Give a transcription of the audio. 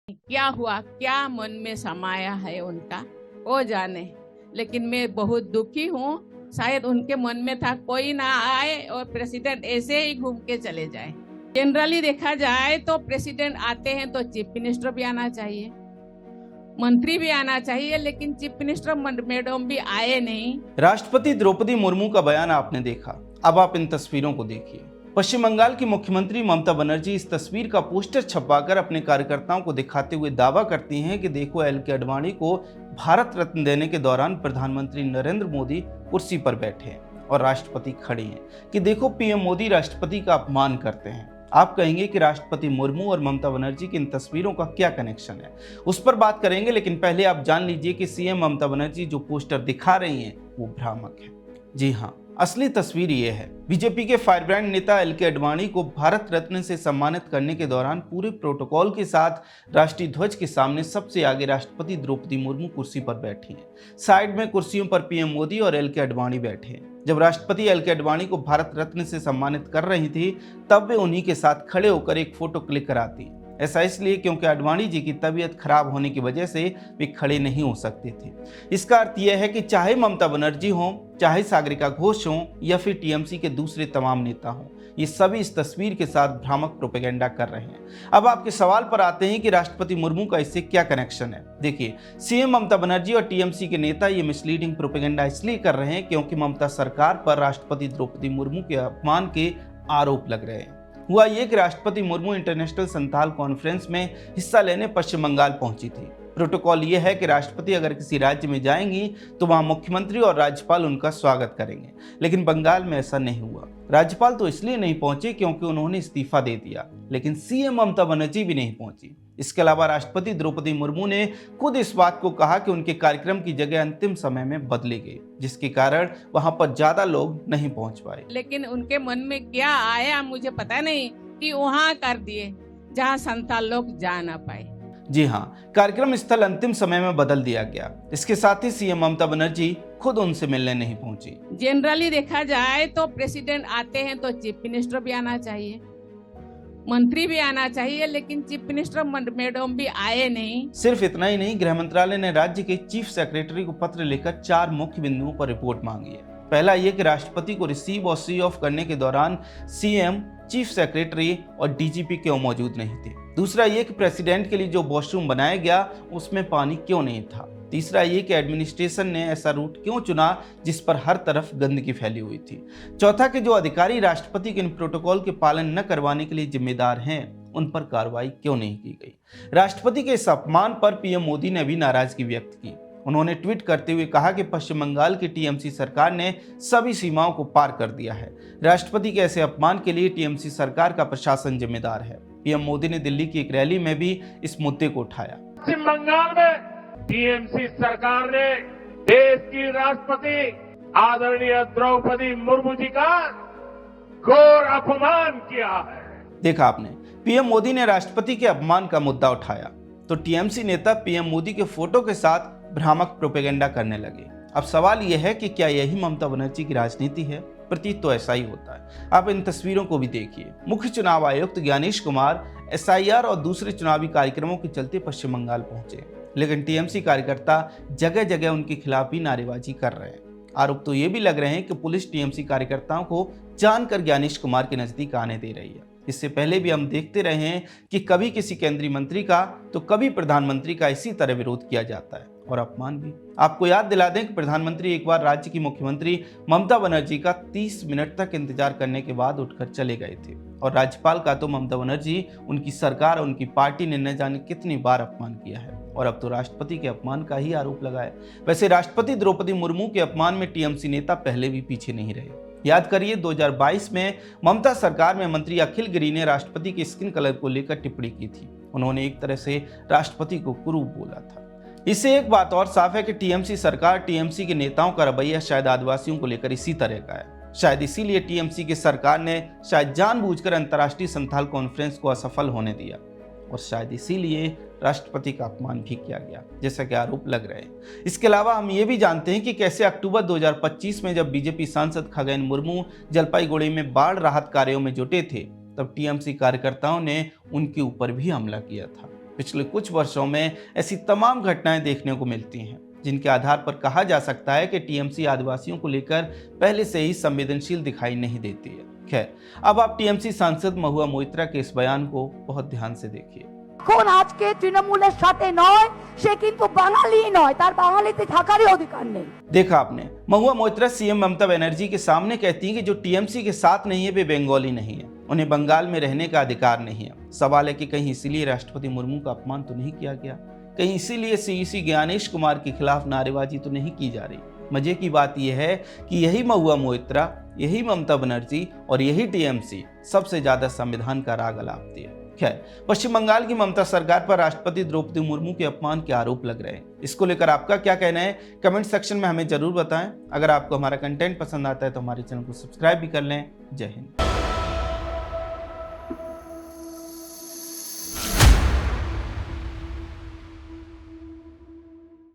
क्या हुआ, क्या मन में समाया है उनका, वो जाने। लेकिन मैं बहुत दुखी हूँ। शायद उनके मन में था कोई ना आए और प्रेसिडेंट ऐसे ही घूम के चले जाए। जनरली देखा जाए तो प्रेसिडेंट आते हैं तो चीफ मिनिस्टर भी आना चाहिए, मंत्री भी आना चाहिए, लेकिन चीफ मिनिस्टर मैडम भी आए नहीं। राष्ट्रपति द्रौपदी मुर्मू का बयान आपने देखा, अब आप इन तस्वीरों को देखिए। पश्चिम बंगाल की मुख्यमंत्री ममता बनर्जी इस तस्वीर का पोस्टर छपवाकर अपने कार्यकर्ताओं को दिखाते हुए दावा करती हैं कि देखो एल.के. आडवाणी को भारत रत्न देने के दौरान प्रधानमंत्री नरेंद्र मोदी कुर्सी पर बैठे हैं और राष्ट्रपति खड़े हैं, कि देखो पीएम मोदी राष्ट्रपति का अपमान करते हैं। आप कहेंगे कि राष्ट्रपति मुर्मू और ममता बनर्जी की इन तस्वीरों का क्या कनेक्शन है, उस पर बात करेंगे, लेकिन पहले आप जान लीजिए कि सीएम ममता बनर्जी जो पोस्टर दिखा रही हैं वो भ्रामक है। जी हाँ, असली तस्वीर ये है। बीजेपी के फायरब्रांड नेता एल.के. आडवाणी को भारत रत्न से सम्मानित करने के दौरान पूरे प्रोटोकॉल के साथ राष्ट्रीय ध्वज के सामने सबसे आगे राष्ट्रपति द्रौपदी मुर्मू कुर्सी पर बैठी हैं। साइड में कुर्सियों पर पीएम मोदी और एल.के. आडवाणी बैठे हैं। जब राष्ट्रपति एल.के. आडवाणी को भारत रत्न से सम्मानित कर रही थी तब वे उन्हीं के साथ खड़े होकर एक फोटो क्लिक कराती। ऐसा इसलिए क्योंकि आडवाणी जी की तबीयत खराब होने की वजह से वे खड़े नहीं हो सकते थे। इसका अर्थ यह है कि चाहे ममता बनर्जी हों, चाहे सागरिका घोष हों या फिर टीएमसी के दूसरे तमाम नेता हों, ये सभी इस तस्वीर के साथ भ्रामक प्रोपेगेंडा कर रहे हैं। अब आपके सवाल पर आते हैं कि राष्ट्रपति मुर्मू का इससे क्या कनेक्शन है। देखिए, सीएम ममता बनर्जी और टीएमसी के नेता ये मिसलीडिंग प्रोपेगेंडा इसलिए कर रहे हैं क्योंकि ममता सरकार पर राष्ट्रपति द्रौपदी मुर्मू के अपमान के आरोप लग रहे हैं। हुआ ये कि राष्ट्रपति मुर्मू इंटरनेशनल संथाल कॉन्फ्रेंस में हिस्सा लेने पश्चिम बंगाल पहुंची थी। प्रोटोकॉल ये है कि राष्ट्रपति अगर किसी राज्य में जाएंगी तो वहां मुख्यमंत्री और राज्यपाल उनका स्वागत करेंगे, लेकिन बंगाल में ऐसा नहीं हुआ। राज्यपाल तो इसलिए नहीं पहुंचे क्योंकि उन्होंने इस्तीफा दे दिया, लेकिन सीएम ममता बनर्जी भी नहीं पहुंची। इसके अलावा राष्ट्रपति द्रौपदी मुर्मू ने खुद इस बात को कहा कि उनके कार्यक्रम की जगह अंतिम समय में बदली गई, जिसके कारण वहां पर ज्यादा लोग नहीं पहुंच पाए। लेकिन उनके मन में क्या आया मुझे पता नहीं कि वहां कर दिए जहां संताल लोग जा ना पाए। जी हाँ, कार्यक्रम स्थल अंतिम समय में बदल दिया गया। इसके साथ ही सीएम ममता बनर्जी खुद उनसे मिलने नहीं पहुंची। जनरली देखा जाए तो प्रेसिडेंट आते हैं तो चीफ मिनिस्टर भी आना चाहिए, मंत्री भी आना चाहिए, लेकिन चीफ मिनिस्टर मैडम भी आए नहीं। सिर्फ इतना ही नहीं, गृह मंत्रालय ने राज्य के चीफ सेक्रेटरी को पत्र लिखकर 4 मुख्य बिंदुओं पर रिपोर्ट मांगी है। पहला ये कि राष्ट्रपति को रिसीव और सी ऑफ करने के दौरान सीएम, चीफ सेक्रेटरी और डीजीपी क्यों मौजूद नहीं थे। दूसरा ये कि प्रेसिडेंट के लिए जो वॉशरूम बनाया गया उसमें पानी क्यों नहीं था। तीसरा ये कि एडमिनिस्ट्रेशन ने ऐसा रूट क्यों चुना जिस पर हर तरफ गंदगी फैली हुई थी। चौथा कि जो अधिकारी राष्ट्रपति के इन प्रोटोकॉल के पालन न करवाने के लिए जिम्मेदार हैं उन पर कार्रवाई क्यों नहीं की गई। राष्ट्रपति के इस अपमान पर पीएम मोदी ने भी नाराजगी व्यक्त की। उन्होंने ट्वीट करते हुए कहा कि पश्चिम बंगाल की टीएमसी सरकार ने सभी सीमाओं को पार कर दिया है। राष्ट्रपति के ऐसे अपमान के लिए टीएमसी सरकार का प्रशासन जिम्मेदार है। पीएम मोदी ने दिल्ली की एक रैली में भी इस मुद्दे को उठाया। पश्चिम बंगाल में टीएमसी सरकार ने देश की राष्ट्रपति आदरणीय द्रौपदी मुर्मू जी का घोर अपमान किया है। देखा आपने, पीएम मोदी ने राष्ट्रपति के अपमान का मुद्दा उठाया तो टीएमसी नेता पीएम मोदी के फोटो के साथ भ्रामक प्रोपेगेंडा करने लगे। अब सवाल यह है कि क्या यही ममता बनर्जी की राजनीति है? प्रतीत तो ऐसा ही होता है। आप इन तस्वीरों को भी देखिए। मुख्य चुनाव आयुक्त ज्ञानेश कुमार एसआईआर और दूसरे चुनावी कार्यक्रमों के चलते पश्चिम बंगाल पहुंचे, लेकिन टीएमसी कार्यकर्ता जगह जगह उनके खिलाफ भी नारेबाजी कर रहे हैं। आरोप तो ये भी लग रहे हैं कि पुलिस टीएमसी कार्यकर्ताओं को जानकर ज्ञानेश कुमार के नजदीक आने दे रही है। इससे पहले भी हम देखते रहे हैं कि कभी किसी केंद्रीय मंत्री का तो कभी प्रधानमंत्री का इसी तरह विरोध किया जाता है और अपमान भी। आपको याद दिला दें कि प्रधानमंत्री एक बार राज्य की मुख्यमंत्री ममता बनर्जी का 30 मिनट तक इंतजार करने के बाद उठकर चले गए थे और राज्यपाल का तो ममता बनर्जी, उनकी सरकार और उनकी पार्टी ने न जाने कितनी बार अपमान किया है और अब तो राष्ट्रपति के अपमान का ही आरोप लगाया। वैसे राष्ट्रपति द्रौपदी मुर्मू के अपमान में टीएमसी नेता पहले भी पीछे नहीं रहे। याद करिए, 2022 में ममता सरकार में मंत्री अखिल गिरी ने राष्ट्रपति के स्किन कलर को लेकर टिप्पणी की थी। उन्होंने एक तरह से राष्ट्रपति को कुरूप बोला था। इससे एक बात और साफ है कि टीएमसी सरकार, टीएमसी के नेताओं का रवैया शायद आदिवासियों को लेकर इसी तरह का है। शायद इसीलिए टीएमसी की सरकार ने शायद जानबूझकर अंतर्राष्ट्रीय संथाल कॉन्फ्रेंस को असफल होने दिया और शायद इसीलिए राष्ट्रपति का अपमान भी किया गया, जैसा कि आरोप लग रहे हैं। इसके अलावा हम ये भी जानते हैं कि कैसे अक्टूबर 2025 में जब बीजेपी सांसद खगेन मुर्मू जलपाईगुड़ी में बाढ़ राहत कार्यों में जुटे थे तब टीएमसी कार्यकर्ताओं ने उनके ऊपर भी हमला किया था। पिछले कुछ वर्षों में ऐसी तमाम घटनाएं देखने को मिलती हैं जिनके आधार पर कहा जा सकता है कि टीएमसी आदिवासियों को लेकर पहले से ही संवेदनशील दिखाई नहीं देती है। खैर, अब आप टीएमसी सांसद महुआ मोइत्रा के इस बयान को बहुत ध्यान से देखिए। এখন আজকে তৃণমূলের সাথে নয়, সে কিন্তু বাঙালি নয়, তার বাঙালিতে থাকারই অধিকার নেই। देखा आपने, महुआ मोइत्रा सीएम ममता बनर्जी के सामने कहती हैं कि जो टीएमसी के साथ नहीं है वे बंगाली नहीं है, उन्हें बंगाल में रहने का अधिकार नहीं है। सवाल है कि कहीं इसीलिए राष्ट्रपति मुर्मू का अपमान तो नहीं किया गया, कहीं इसीलिए सीईसी ज्ञानेश कुमार के खिलाफ नारेबाजी तो नहीं की जा रही। मजे की बात यह है कि यही महुआ मोइत्रा, यही ममता बनर्जी और यही टीएमसी सबसे ज्यादा संविधान का राग अलापती है। खैर, पश्चिम बंगाल की ममता सरकार पर राष्ट्रपति द्रौपदी मुर्मू के अपमान के आरोप लग रहे हैं। इसको लेकर आपका क्या कहना है, कमेंट सेक्शन में हमें जरूर बताएं। अगर आपको हमारा कंटेंट पसंद आता है तो हमारे चैनल को सब्सक्राइब भी कर लें। जय हिंद।